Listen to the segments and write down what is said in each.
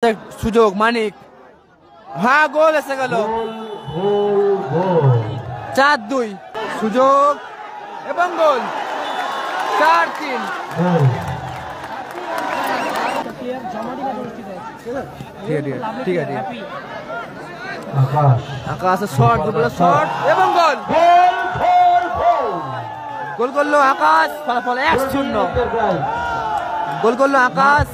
সুযোগ মানিক, হ্যাঁ গোল এসে গেল, 4-2 সুযোগ এবং গোল, 4-3। ঠিক আছে আকাশের শট, শট এবং গোল, গোল করলো আকাশ। ফলাফল 1-0, গোল করলো আকাশ।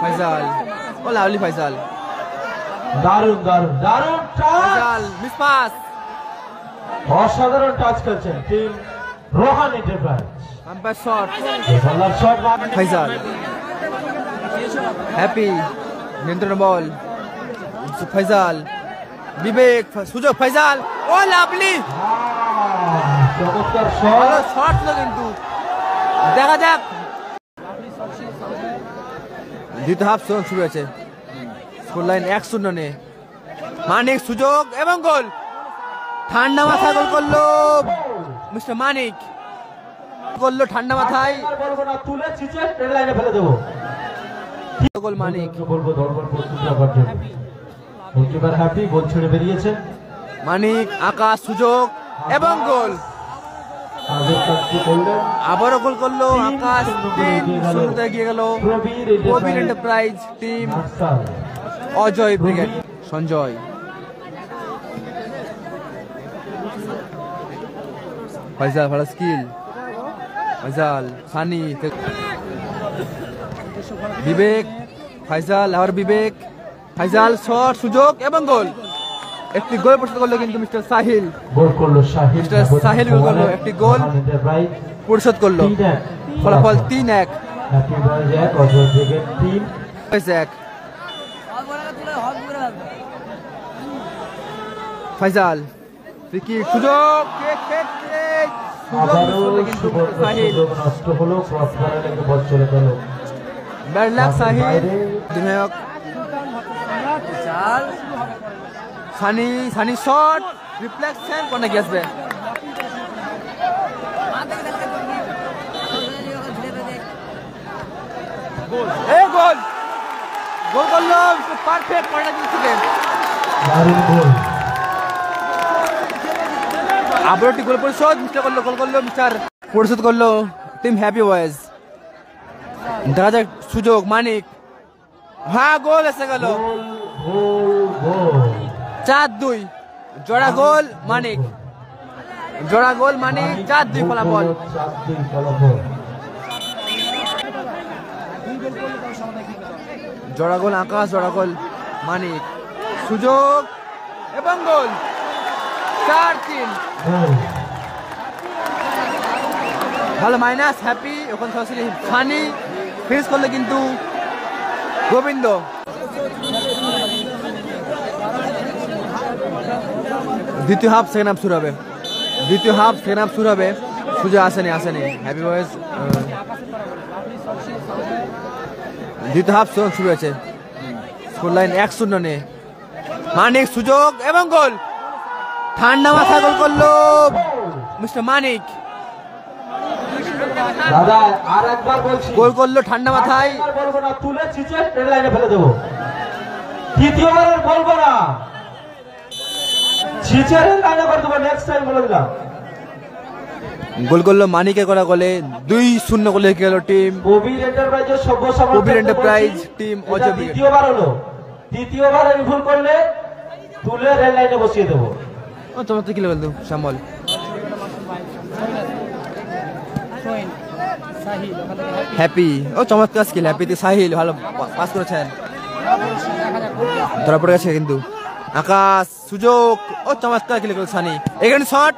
ফয়সাল, ও লাভলি ফয়সাল, দারুণ দারুণ দারুণ ফয়সাল মিস পাস, অসাধারণ টাচ করছেন team Rohan enterprise. Umpire shot, বলার শট ফয়সাল হ্যাপি, নিয়ন্ত্রণ বল, ফয়সাল বিবেক, সুযোগ ফয়সাল, ও লাভলি চমৎকার শট, শট ছিল কিন্তু দেখা যাক। দ্বিতীয় হাফ শুরু হয়েছে, স্কোর লাইন 1-0 নে। মানিক সুযোগ এবং গোল, ঠান্ডা মাথায় গোল করলো মিস্টার মানিক, করলো ঠান্ডা মাথায় তুলে চিচে ট্রেন লাইনে ফেলে দেবো। গোল মানিক, বলবো দরবার প্রস্তুত রাখার জন্য। গোলকিপার হ্যাপি, গোল ছেড়ে বেরিয়েছেন। মানিক, আকাশ সুযোগ এবং গোল, আবারও গোল করলো আকাশ। 3-0 এগিয়ে গেল Prabir enterprise team. Ajay brigade, Sanjay Faisal, ভালো স্কিল, ফয়সাল সানি, বিবেক, ফয়সাল আবার বিবেক, ফয়সাল শট, সুযোগ এবং গোল। একটি গোল পরিশোধ করলো কিন্তু মিস্টার সাহিল, গোল করলো সাহিল, মিস্টার সাহিল গোল করলো, একটি গোল পরিশোধ করলো। ফলাফল 3-1, happy boys 1, Ajay brigade 3। Faisal free সুযোগ, কিন্তু সাহিল নষ্ট হলো, ক্রস করার লেগে বল চলে গেল। Bad luck Sahil. অধিনায়ক সানি, সানি শট, রিফ্লেকশন কোনে কি আসবে, এই গোল, গোল করলো পারফেক্ট পয়েন্ট থেকে। দারুণ গোল, আবারও একটি গোল পরিশোধ, মিস্টার করলো, গোল করলো মিস্টার, পরিশোধ করলো টিম হ্যাপি বয়েজ। দেখা যাক সুযোগ মানিক, হ্যাঁ গোল এসে গেল, 4-2 জোড়া গোল মানিক, জোড়া গোল মানিক, 4-2 ফলাফল। জোড়া গোল আকাশ, জোড়া গোল মানিক, সুযোগ এবং গোল, 4-3। ভালো মাইনাস হ্যাপি, ওখানে সরাসরি সানি ফিনিশ করলে কিন্তু গোবিন্দ। দ্বিতীয় হাফ সেকেন্ড হাফ শুরু হবে, দ্বিতীয় হাফ সেকেন্ড হাফ শুরু হবে। সুযোগ আসেনি, হ্যাপি বয়েজ। দ্বিতীয় হাফ শুরু হয়েছে, স্কোর লাইন 1-0 নে। মানিক সুযোগ এবং গোল, ঠান্ডা মাথায় গোল করলো মিস্টার মানিক, দাদা আর একবার বলছি, গোল করলো ঠান্ডা মাথায়। বলবো না, তুলে চিচে ট্রেন লাইনে ফেলে দেবো। তৃতীয়বার আর বলবো না, চিচে লাইনে করে দেবো, নেক্সট টাইম বলে দিলাম। গোল করলো মানিকে করা গোলে, 2-0 গোলে গেল টিম প্রবীর এন্টারপ্রাইজের সভ্য Prabir enterprise team Ajay brigade. দ্বিতীয়বার হলো, তৃতীয়বার আমি ভুল করলে তুলে রেল লাইনে বসিয়ে দেবো। তোমার তো কি বলতো শ্যামল, হ্যাপি, ও চমৎকার স্কিল হ্যাপিতে, সাহিল ভালো পাস করেছেন, ধরা পড়ে গেছে কিন্তু আকাশ, সুযোগ, ও চমৎকার কিলে করল সানি, এখানে শট,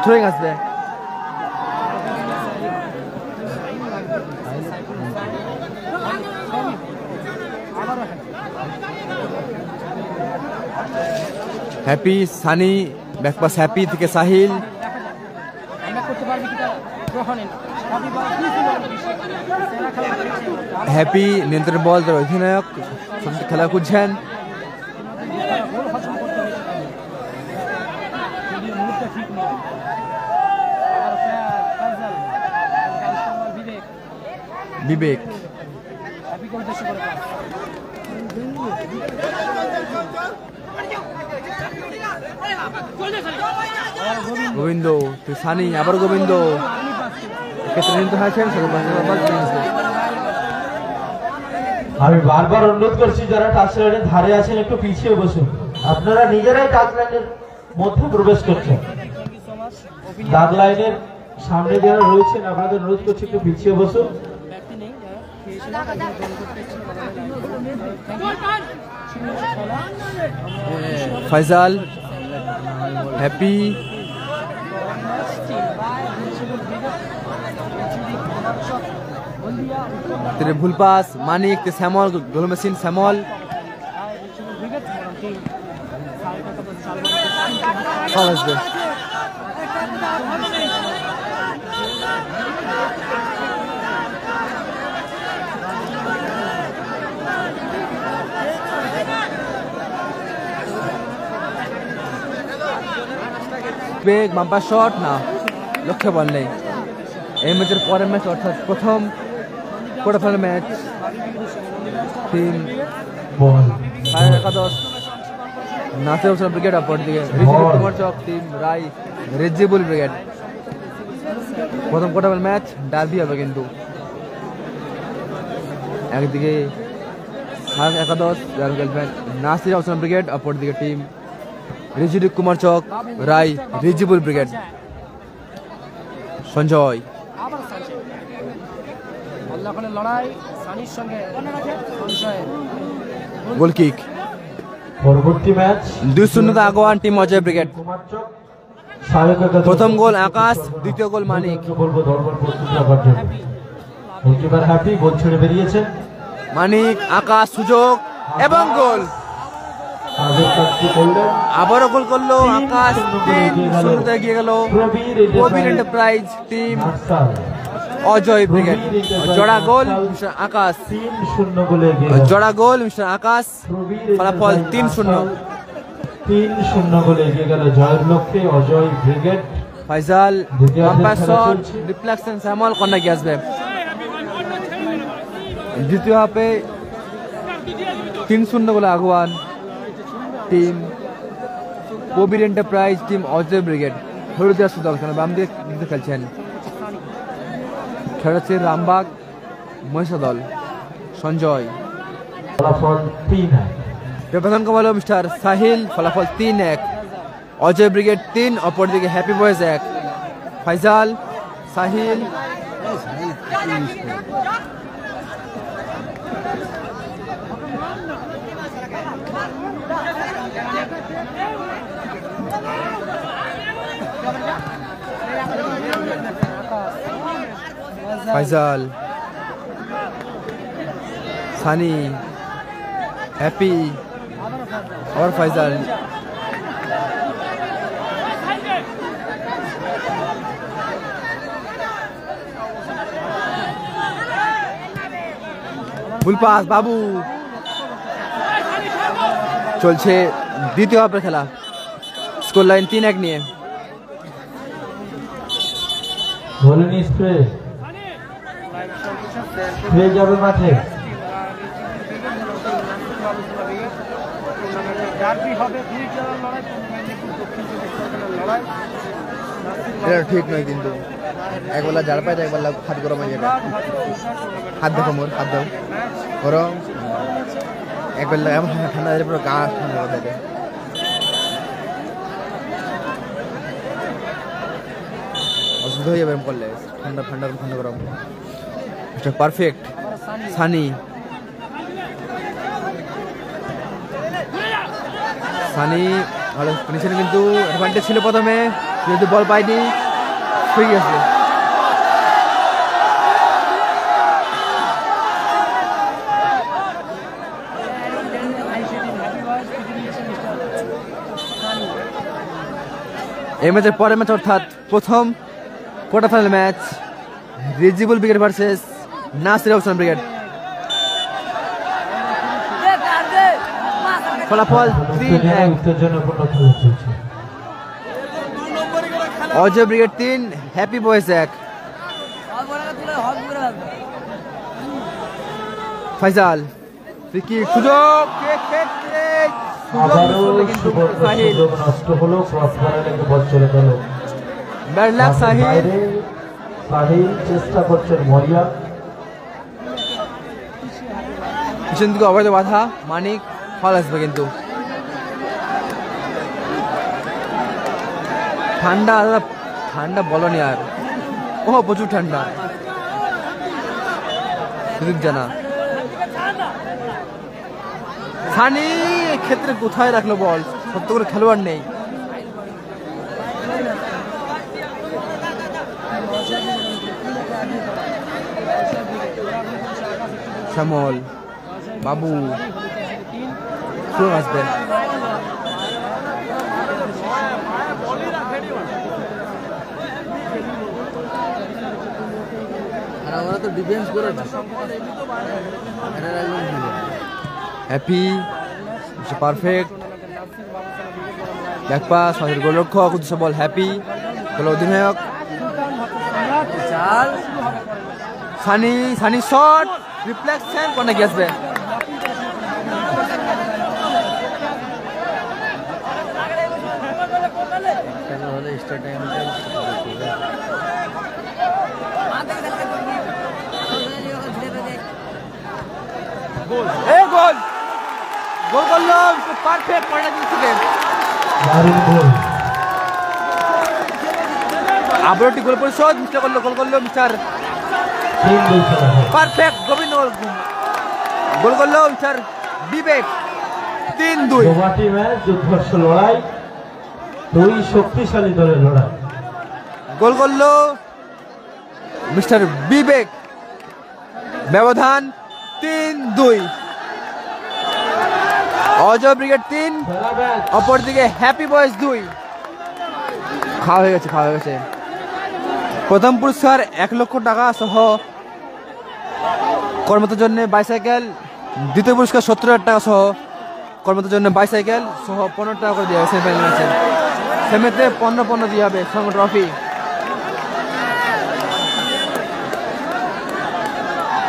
থ্রোয়িং আসবে। হ্যাপি, সানি ব্যাকপাস, হ্যাপি থেকে সাহিল, হ্যাপি নিয়ন্ত্রণ বল, অধিনায়ক খেলা খুঁজছেন। বিবেক। গোবিন্দ তুই সানি আবার গোবিন্দ আমি বারবার অনুরোধ করছি যারা টাচ লাইনের ধারে আছেন একটু পিছিয়ে বসুন। আপনারা নিজেরাই টাচ লাইনের মধ্যে প্রবেশ করছেন। দাগ লাইনের সামনে যারা রয়েছেন আপনাদের অনুরোধ করছি একটু পিছিয়ে বসুন। ফয়সাল হ্যাপি तेरे भूल पास मानिक ते सैमल गोल मशीन सैमल বেগ বাম্পার শট না লক্ষ্য বল নেই এই ম্যাচের পরের ম্যাচ অর্থাৎ প্রথম কোয়ার্টার ফাইনাল ম্যাচ টিম একাদশ নাসির হোসেন ব্রিগেড অপর দিকে কুমার চক টিম রাই রেজিবুল ব্রিগেড। প্রথম কোয়ার্টার ফাইনাল ম্যাচ ডার্বি হবে কিন্তু একদিকে একাদশ নাসির হোসেন ব্রিগেড অপর দিকে টিম রিজিডি Kumar Chak Rai Rijibul brigade. Sanjay goal kick পরবর্তী ম্যাচ 2-0 আগুয়ান টিম অজয় ব্রিগেড। প্রথম গোল আকাশ দ্বিতীয় গোল মানিক। বলবো দরবার প্রস্তুতি রাখার জন্য গোলকিপার হ্যাপি গোল ছেড়ে বেরিয়েছেন। মানিক আকাশ সুযোগ এবং গোল আবারও গোল করলো আকাশ 3-0 এগিয়ে গেল Prabir enterprise team Ajay brigade. জোড়া গোল মিস্টার আকাশ 3-0 গোলে জোড়া গোল মিস্টার আকাশ ফলাফল 3-0 গোলে এগিয়ে গেল জয়ের লক্ষ্যে Ajay brigade. Faisal bumper shot reflection Shyamal corner গিয়ে আসবে। দ্বিতীয় হাফে 3-0 গোলে আগুয়ান team Prabir enterprise team Ajay brigade. হলুদিয়া দল বাম দিকে খেলছেন খেলাচ্ছে রামবাগ মহিষা দল। সঞ্জয় ফলাফল 3-1 প্রধান কমাল মিস্টার সাহিল ফলাফল 3-1 অজয় ব্রিগেড 3 অপরদিকে happy boys 1। Faisal Sahil Faisal Sunny happy और फैजल ফুল পাস বাবু চলছে দ্বিতীয় হাফের খেলা স্কোর লাইন 3-1 নিয়ে। গোলিং স্প্রে স্প্রে যাবে মাঠে এটা ঠিক নয় কিন্তু একবেলা ঝাড় পাই একবেলা হাত গরম হয়ে যাবে। হাত দেখো মোর হাত দাও গরম একবেলা এমন ঠান্ডা হয়ে পুরো গা ঠান্ডা হয়ে যাবে। অসুবিধা হয়ে যাবে এরকম করলে ঠান্ডা ঠান্ডা ঠান্ডা গরম। এটা পারফেক্ট সানি সানি ভালো ফিনিশিং কিন্তু অ্যাডভান্টেজ ছিল প্রথমে যেহেতু বল পাইনি ঠিক আছে। এই ম্যাচের পরের ম্যাচ অর্থাৎ প্রথম quarter final match Rijibul brigade versus Nasir Hossain brigade. ফলাফল 3-1 Ajay brigade 3 happy boys 1। Faizal কি সুযোগ ক্ষেত্রে আবারও সুযোগ নষ্ট হলো, ক্রসবারে লেগে বল চলে গেল। Bad luck Sahil. সাহিল চেষ্টা করছেন মরিয়া, পিছন দিকে অবৈধ বাধা, মানিক ফল আসবে কিন্তু। ঠান্ডা ঠান্ডা বলনি আর, ও প্রচুর ঠান্ডা জানা। সানি ক্ষেত্রে কোথায় রাখলো বল, সত্য করে খেলোয়াড় নেই। শ্যামল বাবু আসবেন, আমরা তো ডিফেন্স করে হ্যাপি পারফেক্ট ব্যাক পাস, আমাদের গোলরক্ষক উদ্দেশ্য বল হ্যাপি, গোল অধিনায়ক সানি। সানি শট রিফ্লেকশন কোনে কি আসবে, গোল গোল করলো পারফেক্ট কর্নার দিয়েছিলেন। আবার একটি গোল পরিশোধ মিস্টার করলো, গোল করলো মিস্টার পারফেক্ট গোবিন্দ, গোল করলো মিস্টার বিবেক। 3-2 যুদ্ধর্ষ লড়াই, দুই শক্তিশালী দলের লড়াই। গোল করলো মিস্টার বিবেক, ব্যবধান 3-2। অজয় ব্রিগেড 3, অপরদিকে হ্যাপি বয়েজ 2। খাওয়া হয়ে গেছে। প্রথম পুরস্কার 1 লক্ষ টাকা সহ কর্মরতের জন্য বাইসাইকেল, দ্বিতীয় পুরস্কার 70,000 টাকা সহ কর্মরতের জন্য বাইসাইকেল সহ 15 টাকা করে দেওয়া হবে। সেমিফাইনাল ম্যাচে সেমিতে 15 দিয়ে হবে সঙ্গে ট্রফি।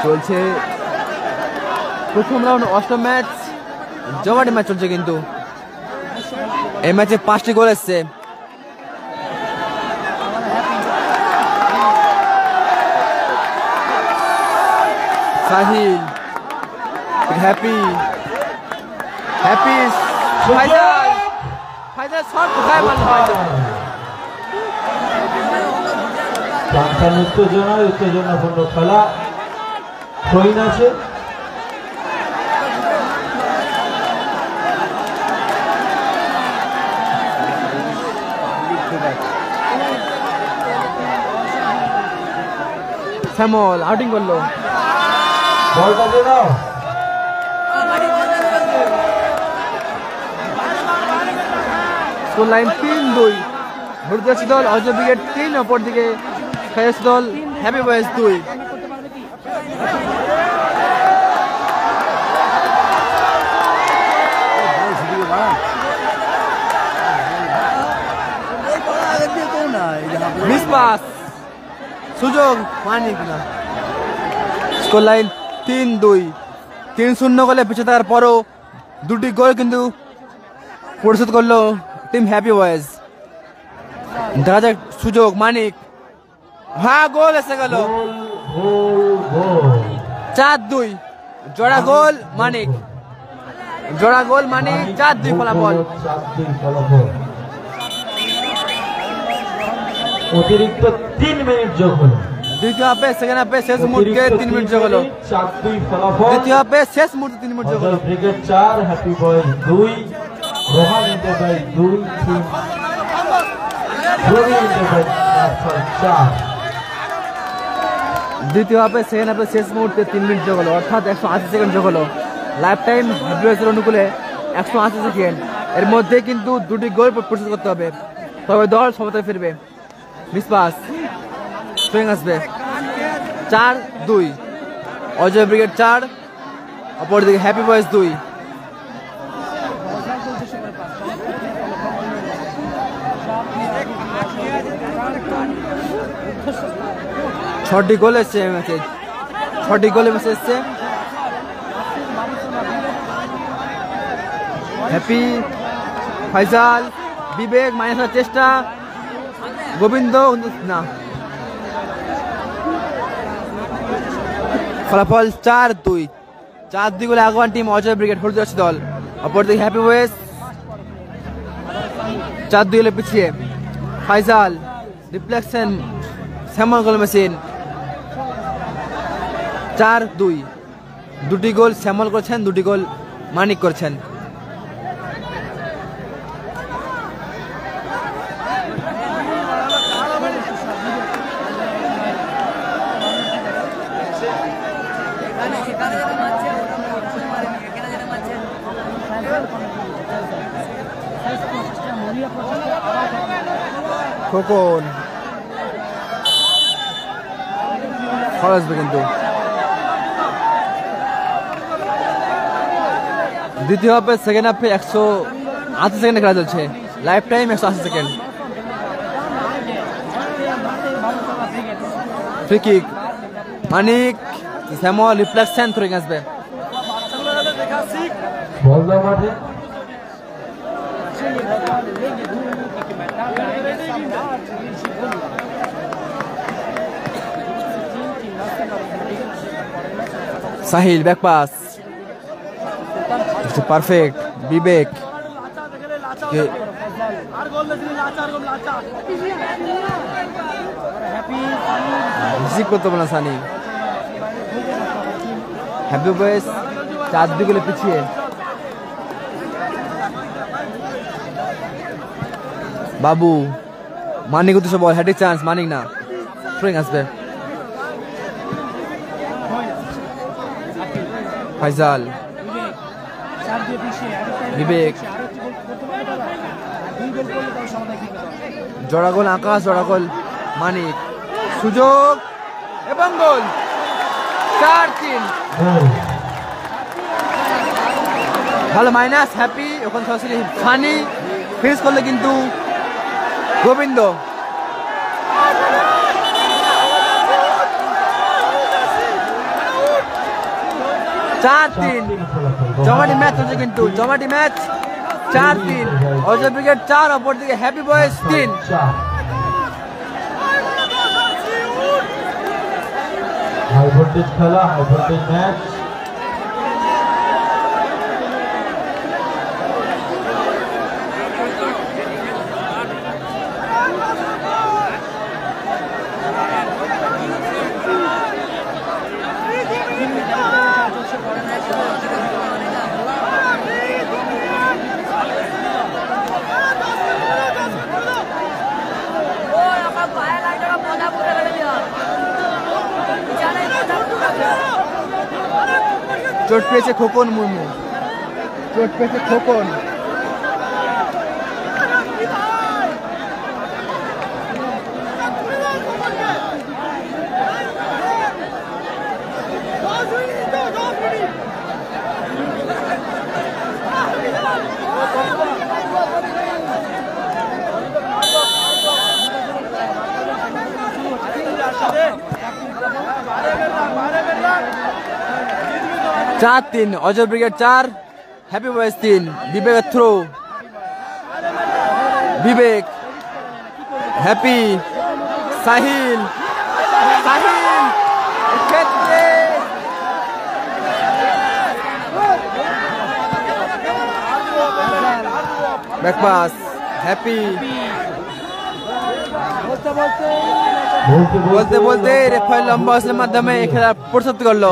চলছে প্রথম রাউন্ড, 8ম ম্যাচ, জমাটি ম্যাচ চলছে কিন্তু এই ম্যাচে 5টি গোল এসছে। সাহিল হ্যাপি ফাইজাল শট কোথায় মারলো ফাইজাল। উত্তেজনাপূর্ণ খেলা হইন আছে। শ্যামল আউটিং করলো, বলটা দিয়ে দাও। Score line 3-2। ভরুদাসী দল অজয় ব্রিগেড 3, অপরদিকে ফেরেস দল হ্যাপি বয়েজ 2। মিস পাস, সুযোগ মানিক না। Score line 3-2। 3-0 গোলে পিছিয়ে থাকার পরও 2টি গোল কিন্তু পরিশোধ করলো টিম হ্যাপি বয়েজ। দেখা যাক সুযোগ মানিক, হ্যাঁ গোল এসে গেল। 4-2 জোড়া গোল মানিক, 4-2 ফলাফল। অতিরিক্ত 3 মিনিট যোগ হলো। দ্বিতীয় হাফে সেকেন্ড হাফে শেষ মুহূর্তে 3 মিনিট যোগ হলো। 4-2 ফলাফল। দ্বিতীয় হাফে শেষ মুহূর্তে 3 মিনিট যোগ হলো। Brigade 4, happy boys 2, Rohan enterprise 2, রবি ইন্টারপ্রাইজ 4। দ্বিতীয় হাফে সেকেন্ড হাফে শেষ মুহূর্তে 3 মিনিট যোগ হলো, অর্থাৎ 180 সেকেন্ড যোগ হলো। লাইফ টাইম হ্যাপি বয়েজের অনুকূলে 180 সেকেন্ড। এর মধ্যে কিন্তু 2টি গোল পরিশোধ করতে হবে, তবে দল সমতায় ফিরবে। মিস পাস সুইং আসবে। 4-2 অজয় ব্রিগেড 4, অপরদিকে হ্যাপি বয়েজ 2। ছটি গোল এসছে ম্যাচে, 6টি গোল এসছে। হ্যাপি, ফাইজাল, বিবেক মাইনাসের চেষ্টা, গোবিন্দ না, ফলাফল 4-2। 4-2 গোলে আগুয়ান টিম অজয় ব্রিগেড হলদিবাসী দল। অপরদিকে হ্যাপি ওয়েস 4-2 গোলে পিছিয়ে। ফাইজাল রিফ্লেকশন শ্যামল গোল মেশিন 4-2। 2টি গোল শ্যামল করেছেন, 2টি গোল মানিক করেছেন। খোকন খরচ কিন্তু দ্বিতীয় হাফে সেকেন্ড হাফে 180 সেকেন্ডে খেলা চলছে, life time 180 second. Free kick Manik, Shyamal reflection throwing আসবে। Sahil back pass, perfect. Vivek receive করতে পারে না সানি। হ্যাপি বয়েস 4-2 গোলে পিছিয়ে। বাবু মানিক উদ্দেশ্য বল, হ্যাটিক চান্স, মানিক না, থ্রোইং আসবে। ফাইজাল, বিবেক, জোড়া গোল আকাশ, জোড়া গোল মানিক, সুযোগ এবং গোল 4-3। ভালো মাইনাস হ্যাপি, ওখানে সরাসরি ফানি ফিনিশ করলে কিন্তু গোবিন্দ। জমাটি ম্যাচ হচ্ছে কিন্তু, জমাটি ম্যাচ 4-3। অজয় ব্রিগেড 4, অপরদিকে হ্যাপি বয়েজ 3। হাই ভোল্টেজ খেলা, হাই ভোল্টেজ ম্যাচ। চোট পেয়েছে খোকন মুর্মু, চোট পেয়েছে খোকন। চার 3, অজয় ব্রিগেড 4, হ্যাপি বয়েজ 3। বিবেকের থ্রো, বিবেক, হ্যাপি, সাহিল, সাহিল ক্ষেত্রে ব্যাকপাস, হ্যাপি। বলতে বলতে রেফারি লম্বা আসলের মাধ্যমে খেলা পরিশোধ করলো।